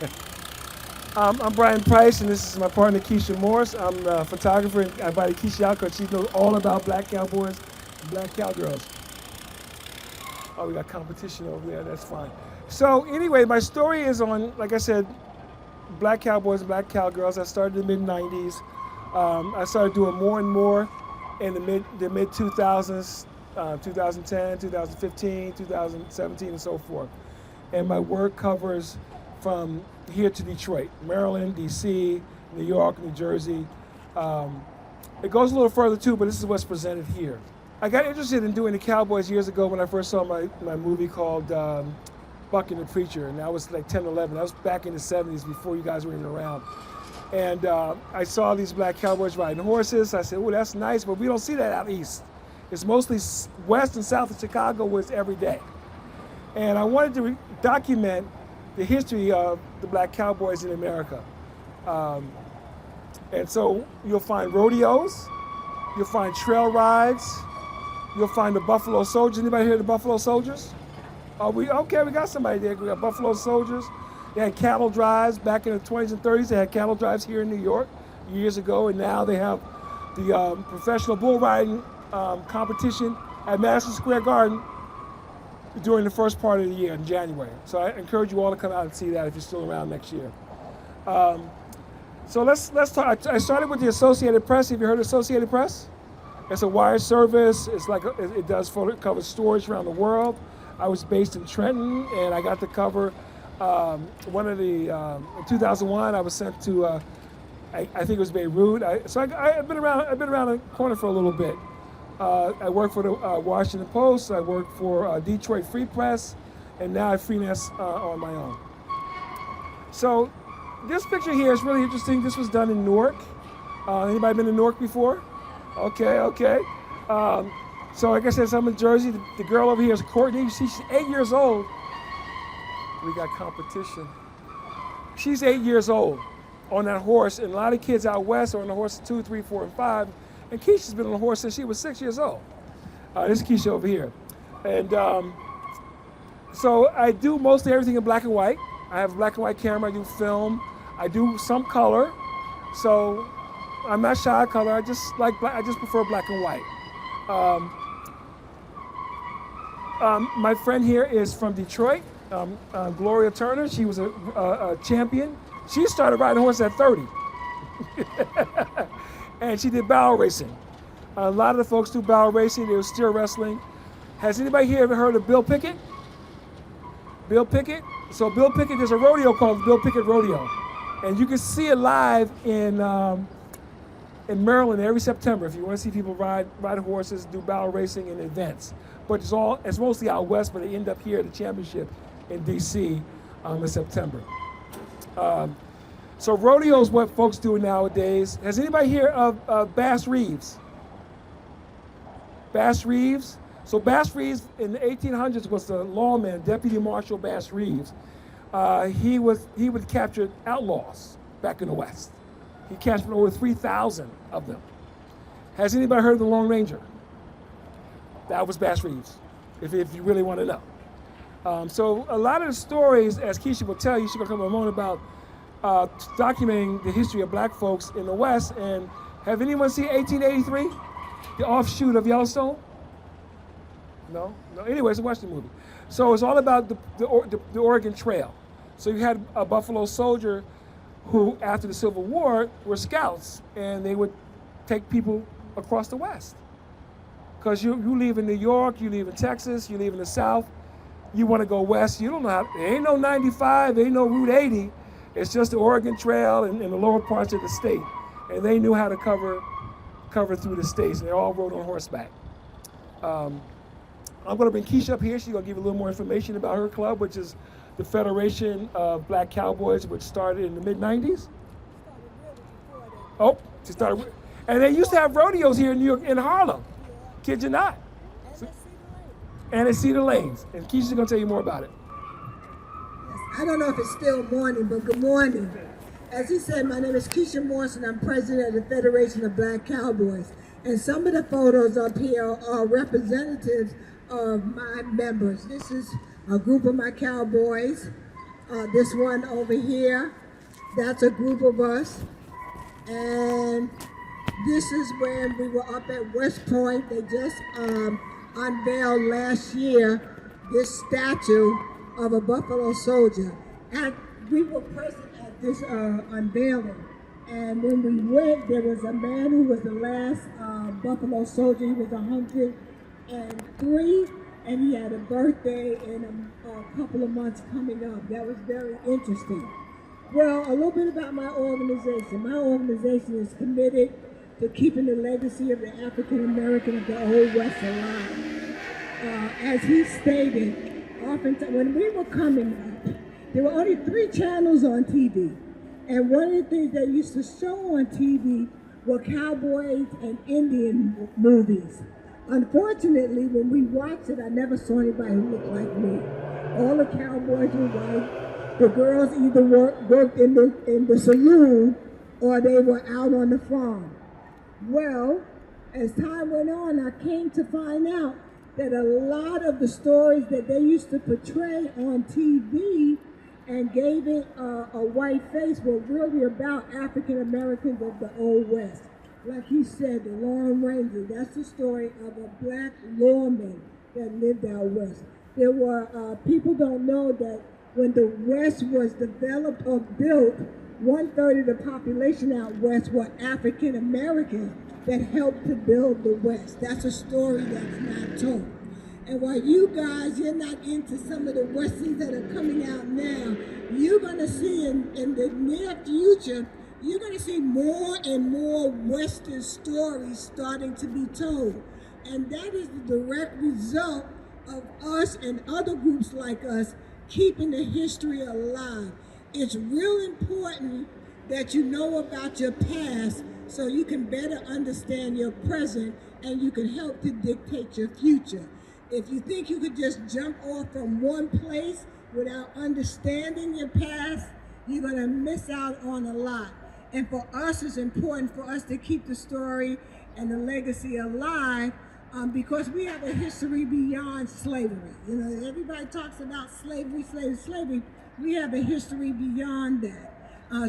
I'm Brian Price, and this is my partner Keisha Morris. I'm a photographer, and I invited Keisha out because she knows all about Black Cowboys and Black Cowgirls. Oh, we got competition over there, that's fine. So anyway, my story is on, like I said, Black Cowboys and Black Cowgirls. I started in the mid-90s. I started doing more and more in the mid-2000s, 2010, 2015, 2017, and so forth. And my work covers from here to Detroit, Maryland, DC, New York, New Jersey. It goes a little further too, but this is what's presented here. I got interested in doing the Cowboys years ago when I first saw my movie called Buck and the Preacher, and that was like 10, 11. That was back in the 70s before you guys were even around. And I saw these Black Cowboys riding horses. I said, oh, that's nice, but we don't see that out east. It's mostly west and south of Chicago where it's every day. And I wanted to document the history of the Black Cowboys in America. And so you'll find rodeos, you'll find trail rides, you'll find the Buffalo Soldiers. Anybody hear of the Buffalo Soldiers? We got somebody there. We got Buffalo Soldiers. They had cattle drives back in the 20s and 30s. They had cattle drives here in New York years ago, and now they have the professional bull riding competition at Madison Square Garden during the first part of the year in January. So I encourage you all to come out and see that if you're still around next year. So let's talk. I started with the Associated Press. Have you heard of Associated Press? It's a wire service. It's like it does covers stories around the world. I was based in Trenton, and I got to cover one of the. In 2001, I was sent to. I think it was Beirut. I've been around the corner for a little bit. I worked for the Washington Post. I worked for Detroit Free Press, and now I freelance on my own. So this picture here is really interesting. This was done in Newark. Anybody been to Newark before? Okay. So like I said, I'm in Jersey. The girl over here is Courtney. You see, she's 8 years old. We got competition. She's 8 years old on that horse, and a lot of kids out west are on the horse 2, 3, 4, and 5. And Keisha's been on a horse since she was 6 years old. This is Keisha over here. And so I do mostly everything in black and white. I have a black and white camera, I do film, I do some color. So I'm not shy of color, I just prefer black and white. My friend here is from Detroit, Gloria Turner. She was a champion. She started riding a horse at 30. And she did barrel racing. A lot of the folks do barrel racing. They were steer wrestling. Has anybody here ever heard of Bill Pickett? Bill Pickett? So Bill Pickett, there's a rodeo called Bill Pickett Rodeo. And you can see it live in Maryland every September if you want to see people ride horses, do barrel racing and events. But it's mostly out west, but they end up here at the championship in DC in September. So rodeo is what folks do nowadays. Has anybody here of Bass Reeves? Bass Reeves? So Bass Reeves in the 1800s was the lawman, Deputy Marshal Bass Reeves. He would capture outlaws back in the West. He captured over 3,000 of them. Has anybody heard of the Lone Ranger? That was Bass Reeves, if you really want to know. So a lot of the stories, as Keisha will tell you, she's gonna come in a moment about documenting the history of black folks in the West. And have anyone seen 1883? The offshoot of Yellowstone? No? Anyway, it's a Western movie. So it's all about the Oregon Trail. So you had a Buffalo Soldier who, after the Civil War, were scouts, and they would take people across the West. Because you live in New York, you live in Texas, you live in the South, you want to go west, you don't know how, there ain't no 95, there ain't no Route 80, it's just the Oregon Trail and the lower parts of the state. And they knew how to cover through the states, and they all rode on horseback. I'm going to bring Keisha up here. She's going to give you a little more information about her club, which is the Federation of Black Cowboys, which started in the mid-90s. Oh, she started. And they used to have rodeos here in New York, in Harlem. Kid you not. And at Cedar Lanes. And Keisha's going to tell you more about it. I don't know if it's still morning, but good morning. As he said, my name is Keisha Morrison. I'm president of the Federation of Black Cowboys. And some of the photos up here are representatives of my members. This is a group of my cowboys. This one over here, that's a group of us. And this is when we were up at West Point. They just unveiled last year this statue of a Buffalo soldier. And we were present at this unveiling. And when we went, there was a man who was the last Buffalo soldier. He was 103, and he had a birthday in a couple of months coming up. That was very interesting. Well, a little bit about my organization. My organization is committed to keeping the legacy of the African American of the Old West alive. As he stated, oftentimes when we were coming up, there were only 3 channels on TV. And one of the things they used to show on TV were cowboys and Indian movies. Unfortunately, when we watched it, I never saw anybody who looked like me. All the cowboys were white. The girls either worked in the saloon or they were out on the farm. Well, as time went on, I came to find out that a lot of the stories that they used to portray on TV and gave it a white face were really about African Americans of the Old West. Like he said, the Lone Ranger, that's the story of a black lawman that lived out west. There were, people don't know that when the West was developed or built, 1/3 of the population out west were African Americans that helped to build the West. That's a story that's not told. And while you guys, you're not into some of the Westerns that are coming out now, you're gonna see in the near future, you're gonna see more and more Western stories starting to be told. And that is the direct result of us and other groups like us keeping the history alive. It's real important that you know about your past so you can better understand your present and you can help to dictate your future. If you think you could just jump off from one place without understanding your past, you're gonna miss out on a lot. And for us, it's important for us to keep the story and the legacy alive because we have a history beyond slavery. You know, everybody talks about slavery. We have a history beyond that.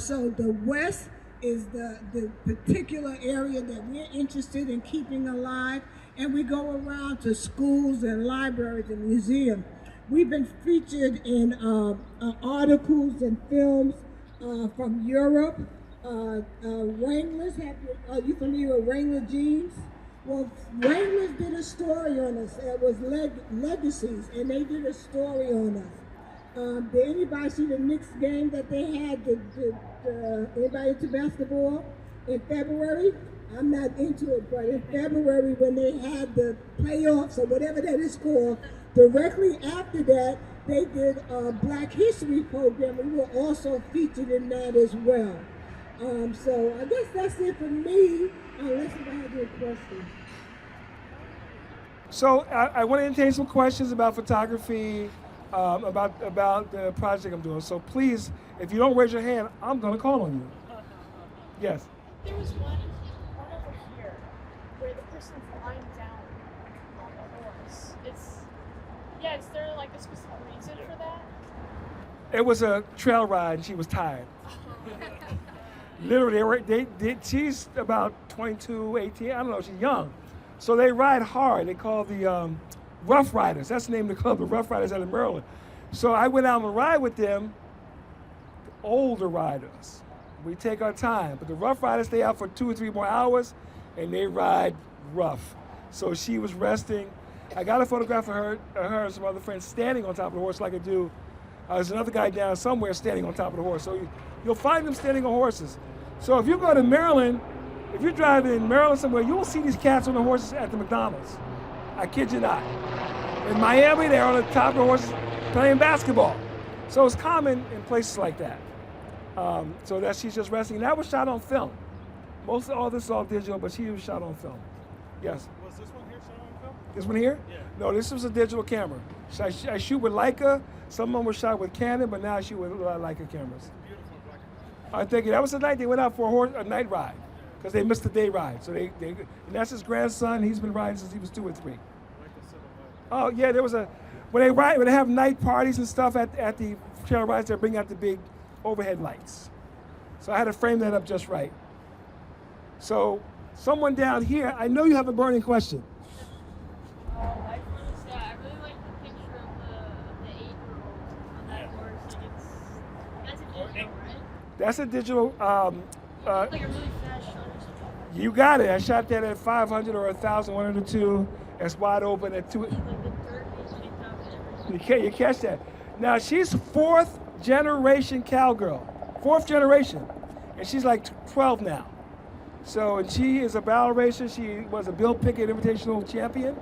So the West is the particular area that we're interested in keeping alive, and we go around to schools and libraries and museums. We've been featured in articles and films from Europe. Wranglers, are you familiar with Wrangler jeans? Well, Wranglers did a story on us. It was Legacies, and they did a story on us. Did anybody see the Knicks game that they had? Anybody into basketball in February? I'm not into it, but in February when they had the playoffs or whatever that is called, directly after that, they did a Black History program. We were also featured in that as well. So I guess that's it for me, unless you have any questions. So I want to entertain some questions about photography, about the project I'm doing. So please, if you don't raise your hand, I'm going to call on you. Yes. There was one over here where the person's lying down on the horse. Is there like a specific reason for that? It was a trail ride and she was tired. Literally, she's about 22, 18, I don't know, she's young. So they ride hard. They call the Rough Riders. That's the name of the club, the Rough Riders out of Maryland. So I went out and ride with them, the older riders. We take our time, but the Rough Riders stay out for 2 or 3 more hours and they ride rough. So she was resting. I got a photograph of her and some other friends standing on top of the horse like I do. There's another guy down somewhere standing on top of the horse. So you'll find them standing on horses. So if you go to Maryland, if you're driving in Maryland somewhere, you will see these cats on the horses at the McDonald's. I kid you not. In Miami, they're on the top of the horses playing basketball. So it's common in places like that. So that she's just resting. That was shot on film. Most of all this is all digital, but she was shot on film. Yes? Was this one here shot on film? This one here? Yeah. No, this was a digital camera. I shoot with Leica. Some of them were shot with Canon, but now I shoot with Leica cameras. Beautiful black and white. I think that was the night they went out for a night ride because they missed the day ride. So and that's his grandson. He's been riding since he was 2 or 3. I like the silhouette. Oh yeah, there was when they have night parties and stuff at the trail rides, they bring out the big overhead lights. So I had to frame that up just right. So someone down here, I know you have a burning question. I really like the picture of the 8-year-old on that horse. That's a digital, right? That's a digital. Like a really fast shot or something. You got it. I shot that at 500 or 1,102. That's wide open at 2. Like the dirt is shaped up and everything. You catch that. Now she's 4th generation cowgirl. 4th generation. And she's like 12 now. So, and she is a barrel racer. She was a Bill Pickett Invitational champion.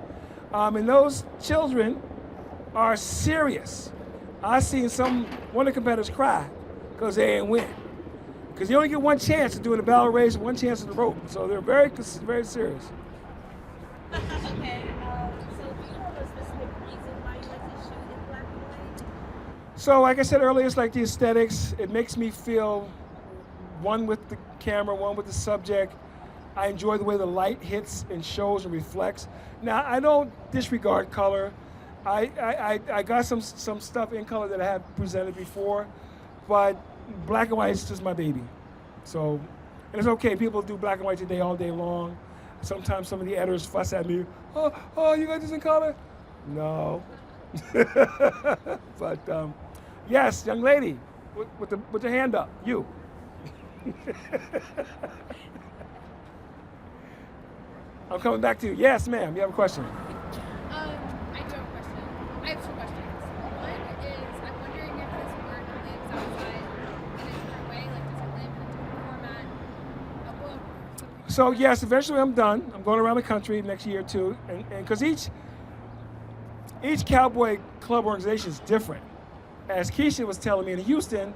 And those children are serious. I seen one of the competitors cry because they didn't win. Because you only get one chance of doing a barrel race, one chance of the rope. So they're very, very serious. Okay, so do you have a specific reason why you like to shoot in black and white? So like I said earlier, it's like the aesthetics. It makes me feel one with the camera, one with the subject. I enjoy the way the light hits and shows and reflects. Now, I don't disregard color. I got some stuff in color that I have presented before, but black and white is just my baby. So, and it's okay. People do black and white today all day long. Sometimes some of the editors fuss at me. Oh, you got this in color? No. But yes, young lady, with the hand up, you. I'm coming back to you. Yes, ma'am. You have a question? I do have a question. I have two questions. One is, I'm wondering if this work lives outside in a different way, like does it live in a different format, a book? So yes, eventually I'm done. I'm going around the country next year or two, and because each cowboy club organization is different. As Keisha was telling me, in Houston,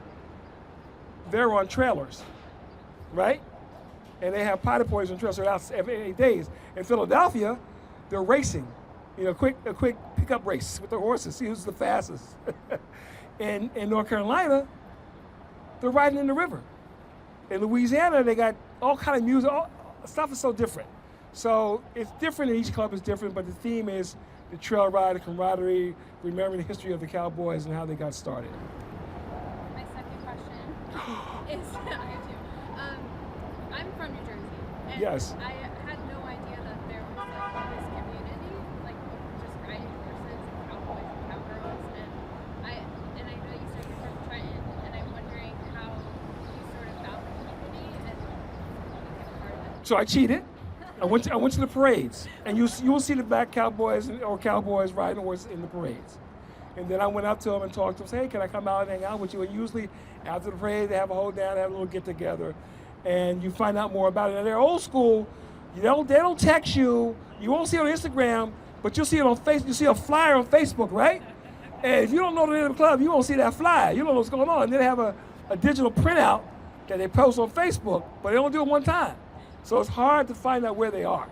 they're on trailers, right? And they have potty boys on trailers. So they're out every 8 days. In Philadelphia, they're racing, a quick pickup race with their horses, see who's the fastest. In North Carolina, they're riding in the river. In Louisiana, they got all kind of music. Stuff is so different. So it's different, and each club is different, but the theme is the trail ride, the camaraderie, remembering the history of the Cowboys and how they got started. My second question is, I have two. I'm from New Jersey, and Yes. I had no idea that there was like this community, like just riding horses and cowboys and cowgirls, and I know you said you're from Trenton, and I'm wondering how you sort of found the community and became a part of it. So I cheated. I went to the parades, and you will see the Black Cowboys or Cowboys riding horses in the parades. And then I went up to them and talked to them, say, hey, can I come out and hang out with you? And usually after the parade, they have a hold down, they have a little get together, and you find out more about it. And they're old school. They don't text you. You won't see it on Instagram, but you'll see it on Facebook. You see a flyer on Facebook, right? And if you don't know the name of the club, you won't see that flyer. You don't know what's going on. And then they have a digital printout that they post on Facebook, but they don't do it one time. So it's hard to find out where they are.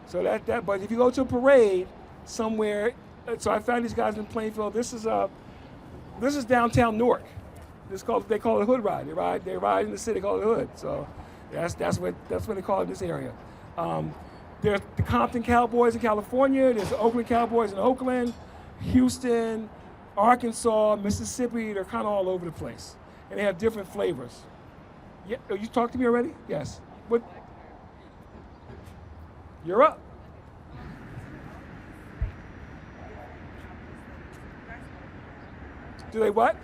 So but if you go to a parade somewhere, so I found these guys in Plainfield. This is downtown Newark. They call it a hood ride. They ride in the city, call it a hood. So that's what they call it in this area. There's the Compton Cowboys in California. There's the Oakland Cowboys in Oakland, Houston, Arkansas, Mississippi. They're kind of all over the place, and they have different flavors. Yeah, you talked to me already? Yes. What? You're up. Do they what?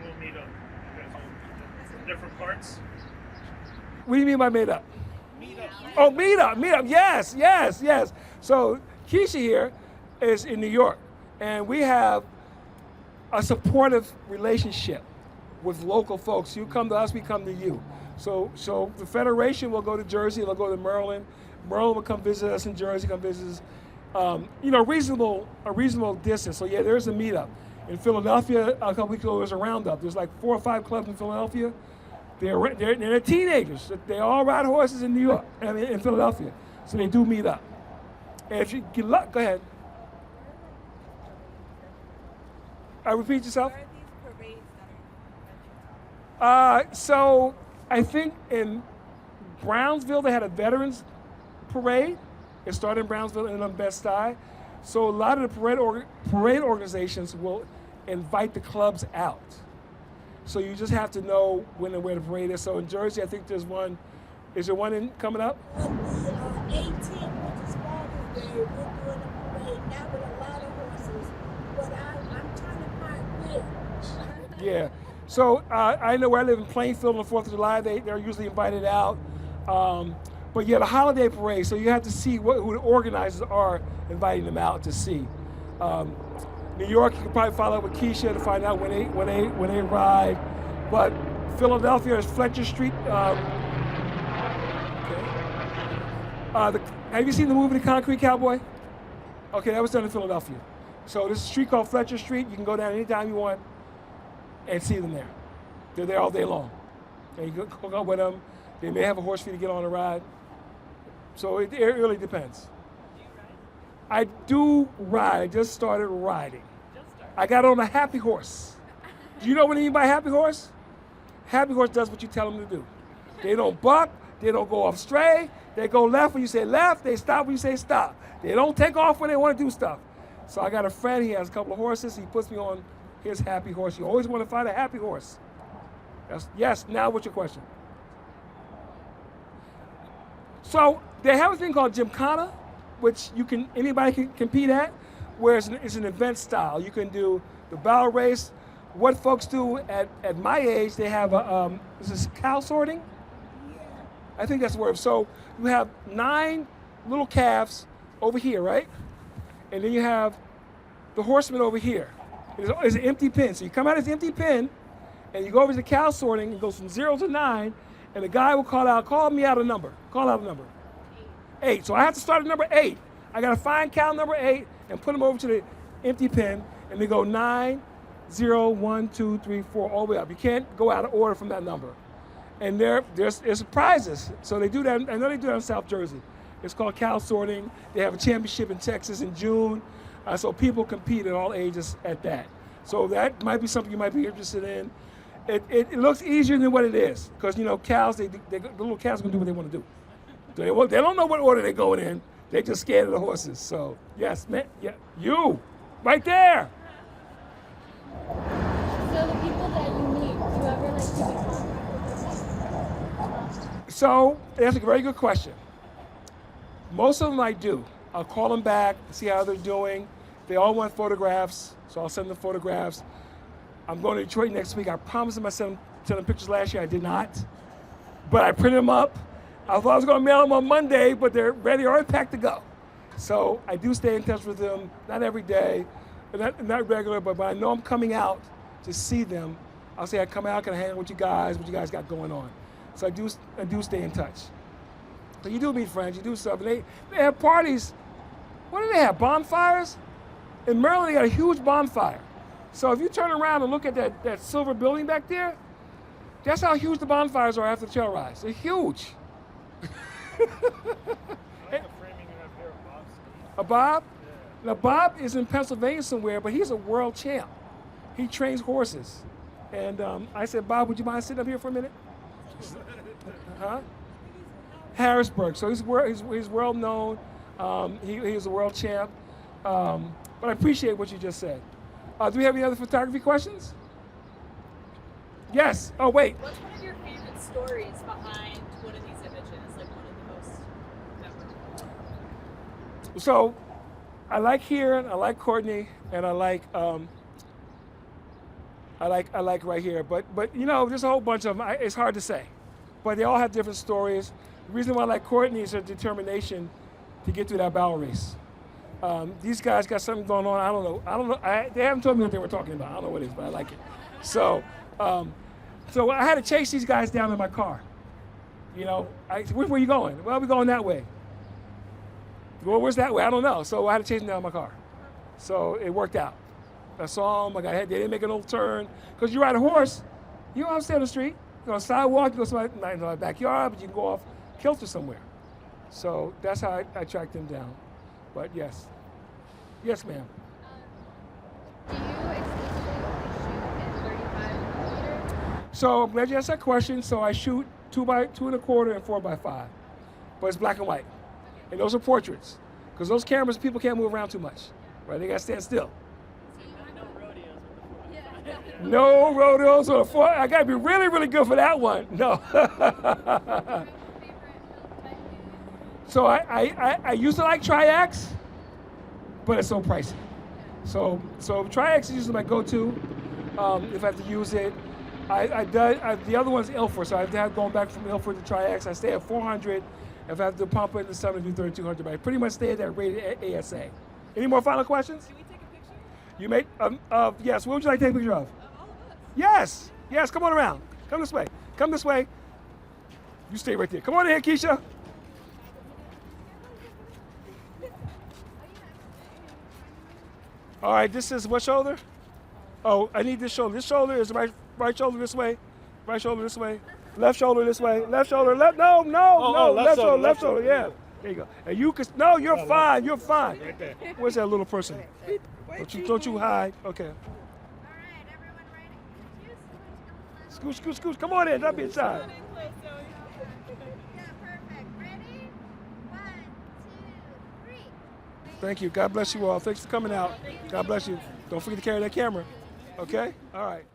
We'll meet up. You guys all different parts. What do you mean by made up? Meet up. Oh, meet up. Yes. So Keisha here is in New York, and we have a supportive relationship with local folks. You come to us, we come to you. So the Federation will go to Jersey, they'll go to Maryland. Maryland will come visit us in Jersey, come visit us. A reasonable distance. So yeah, there's a meetup. In Philadelphia, a couple weeks ago, there's a roundup. There's like 4 or 5 clubs in Philadelphia. They're teenagers. They all ride horses in in Philadelphia. So they do meet up. And if you get luck, go ahead. Repeat yourself. Where are these parades that are So I think in Brownsville they had a veterans parade. It started in Brownsville and on Best-Stuy. So a lot of the parade organizations will invite the clubs out. So you just have to know when and where the parade is. So in Jersey, I think there's one. Is there one coming up? On the 18th, which is Father's Day, we're doing a parade, not with a lot of horses, but I'm trying to find where. Yeah. So I know where I live in Plainfield on the 4th of July, they're usually invited out. But yeah, the holiday parade, so you have to see who the organizers are inviting them out to see. New York, you can probably follow up with Keisha to find out when they ride. But Philadelphia is Fletcher Street. Have you seen the movie The Concrete Cowboy? Okay, that was done in Philadelphia. So this is a street called Fletcher Street. You can go down anytime you want and see them there. They're there all day long. And you can go with them. They may have a horse for you to get on a ride. So it really depends. Do you ride? I do ride. I just started riding. I got on a happy horse. Do you know what I mean by happy horse? Happy horse does what you tell them to do. They don't buck. They don't go off stray. They go left when you say left. They stop when you say stop. They don't take off when they want to do stuff. So I got a friend. He has a couple of horses. He puts me on his happy horse. You always want to find a happy horse. Yes. Now, what's your question? So they have a thing called Gymkhana, which anybody can compete at, where it's an event style. You can do the barrel race. What folks do at my age, they have is this cow sorting? I think that's the word. So you have 9 little calves over here, right? And then you have the horseman over here. It's an empty pen. So you come out of this empty pen, and you go over to the cow sorting. It goes from 0 to 9, and the guy will call me out a number. Call out a number. 8. So I have to start at number 8. I got to find cow number 8 and put him over to the empty pen, and they go 9, 0, 1, 2, 3, 4, all the way up. You can't go out of order from that number. And there's prizes. So they do that. I know they do that in South Jersey. It's called cow sorting. They have a championship in Texas in June. So people compete at all ages at that. So that might be something you might be interested in. It looks easier than what it is, because cows, the little cows can do what they want to do. So they don't know what order they're going in. They're just scared of the horses. So yes, man, yeah, you, right there. So the people that you meet, do you ever like to be? So that's a very good question. Most of them I do. I'll call them back, see how they're doing. They all want photographs, so I'll send them photographs. I'm going to Detroit next week. I promised them I sent them pictures last year. I did not, but I printed them up. I thought I was going to mail them on Monday, but they're ready, already packed to go. So I do stay in touch with them, not every day, not regular, but when I know I'm coming out to see them, I'll say I come out, can I hang out with you guys, what you guys got going on. So I do stay in touch. But you do meet friends, you do stuff. And they have parties. What do they have, bonfires? In Maryland, they got a huge bonfire. So if you turn around and look at that silver building back there, that's how huge the bonfires are after the trail rides. They're huge. I like the framing you have here of Bob Sleet. A Bob? Yeah. Now, Bob is in Pennsylvania somewhere, but he's a world champ. He trains horses. And I said, Bob, would you mind sitting up here for a minute? Huh? Harrisburg. So he's well known. He's a world champ. But I appreciate what you just said. Do we have any other photography questions? Yes. Oh, wait. What's one of your favorite stories behind one of these images? Like one of the most memorable? So I like Kieran, I like Courtney, and I like right here. But there's a whole bunch of them. It's hard to say. But they all have different stories. The reason why I like Courtney is her determination to get through that barrel race. These guys got something going on. I don't know. They haven't told me what they were talking about. I don't know what it is, but I like it. So I had to chase these guys down in my car. Where are you going? Well, we're going that way. Well, where's that way? I don't know. So I had to chase them down in my car. So it worked out. I saw them. They didn't make an old turn. Because you ride a horse, you don't have to stay on the street. You go on the sidewalk, you go to my backyard, but you can go off kilter somewhere. So that's how I tracked them down. But yes. Yes, ma'am. Do you exclusively shoot in 35mm? So I'm glad you asked that question. So I shoot 2 by 2.25 and 4x5, but it's black and white, and those are portraits, because those cameras people can't move around too much. Right, they got to stand still. No rodeos with the Yeah. No rodeos on a four. I got to be really, really good for that one. No. Favorite So I used to like Triax, but it's so pricey. So Triax is usually my go-to if I have to use it. The other one's Ilford, so I've had going back from Ilford to Triax. I stay at 400. If I have to pump it in the summer, do 3,200. But I pretty much stay at that rate at ASA. Any more final questions? Can we take a picture? You may, yes. What would you like to take a picture of? All of us. Yes, yes. Come on around. Come this way. Come this way. You stay right there. Come on in here, Keisha. All right, this is what shoulder? Oh, I need this shoulder. This shoulder is right shoulder this way. Right shoulder this way. Left shoulder this way. Left shoulder, left. No, left shoulder, yeah. There you go. And you can, no, you're fine, you're fine. Right there. Where's that little person? Don't you hide. Okay. All right, everyone ready? Scoot. Come on in, don't be shy. Yeah, perfect. Ready? 1, 2, 3. Thank you. God bless you all. Thanks for coming out. God bless you. Don't forget to carry that camera. Okay? All right.